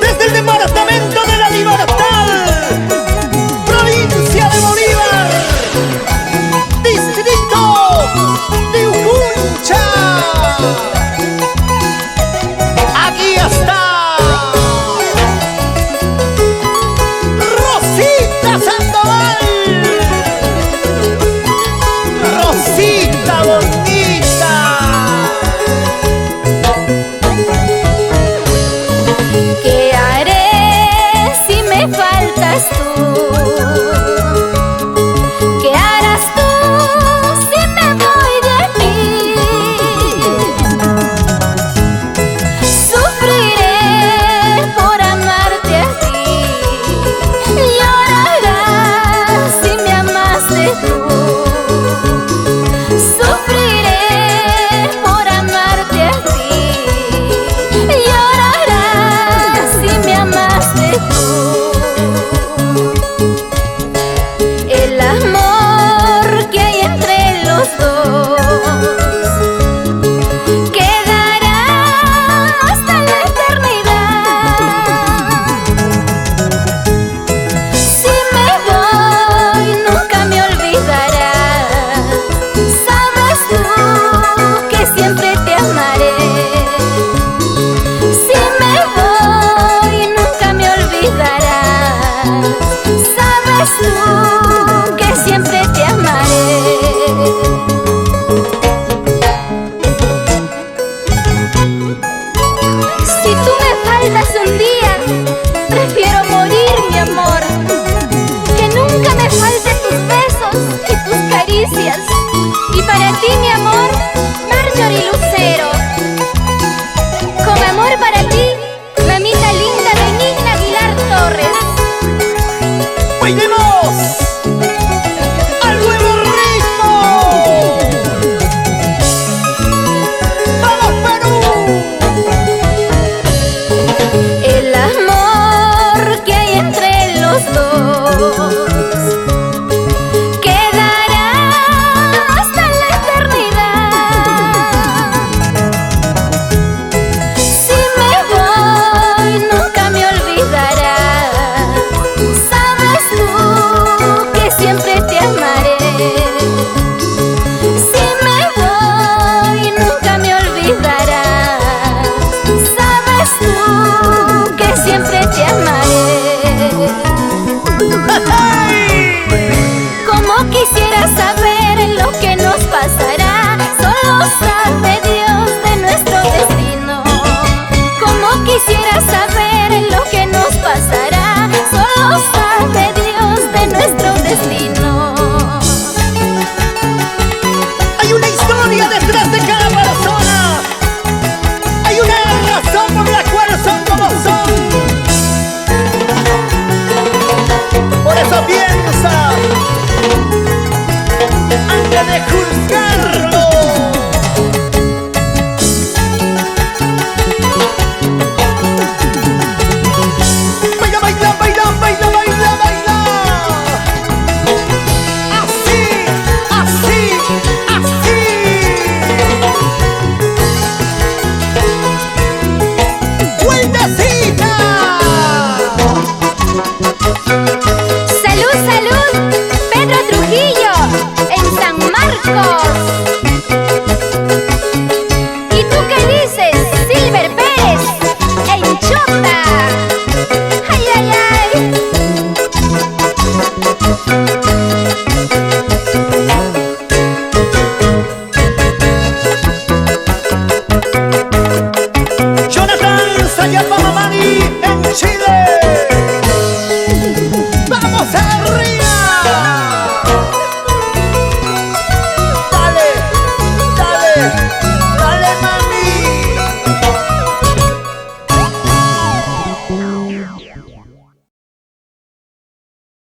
Desde el Departamento de la Libertad, provincia de Bolívar, distrito de Ucuncha. Aquí está Rosita Sandoval, Rosita bonita. ¿Qué haré si me faltas tú? ¿Qué harás tú si me voy de aquí? Sufriré por amarte a ti, llorarás si me amaste tú. Sufriré por amarte a ti, llorarás si me amaste tú. El amor que hay entre los dos quedará hasta la eternidad. Si me voy nunca me olvidarás, sabes tú que siempre te amaré. Si me voy nunca me olvidarás, sabes tú que siempre te amaré. Si tú me faltas un día, prefiero morir, mi amor, que nunca me falten tus besos y tus caricias. Y para ti, mi amor, Marjorie Lucero. Con amor para ti, mamita linda Benigna Aguilar Torres. ¡Bailemos al nuevo ritmo! ¡Vamos, Perú! El amor que hay entre los dos quedará hasta la eternidad. Si me voy nunca me olvidarás, sabes tú que siempre te amaré. Si me voy nunca me olvidarás, sabes tú que siempre te amaré. Como quisiera saber lo que nos pasará, solo sabe Dios de nuestro destino. Como quisiera saber lo que nos pasará, solo sabe Dios de nuestro destino. Hay una historia detrás de cada persona. Hay una razón por la cual son como son. Por eso piensa antes de juzgarlo. Baila, baila, baila, baila, baila, baila. Así, así, así. ¡Vueltecita! Salud, salud, Pedro Trujillo, en San Marcos. ¿Y tú qué dices, Silver Pérez, en Chota? ¡Ay, ay, ay! Jonathan Sayapa.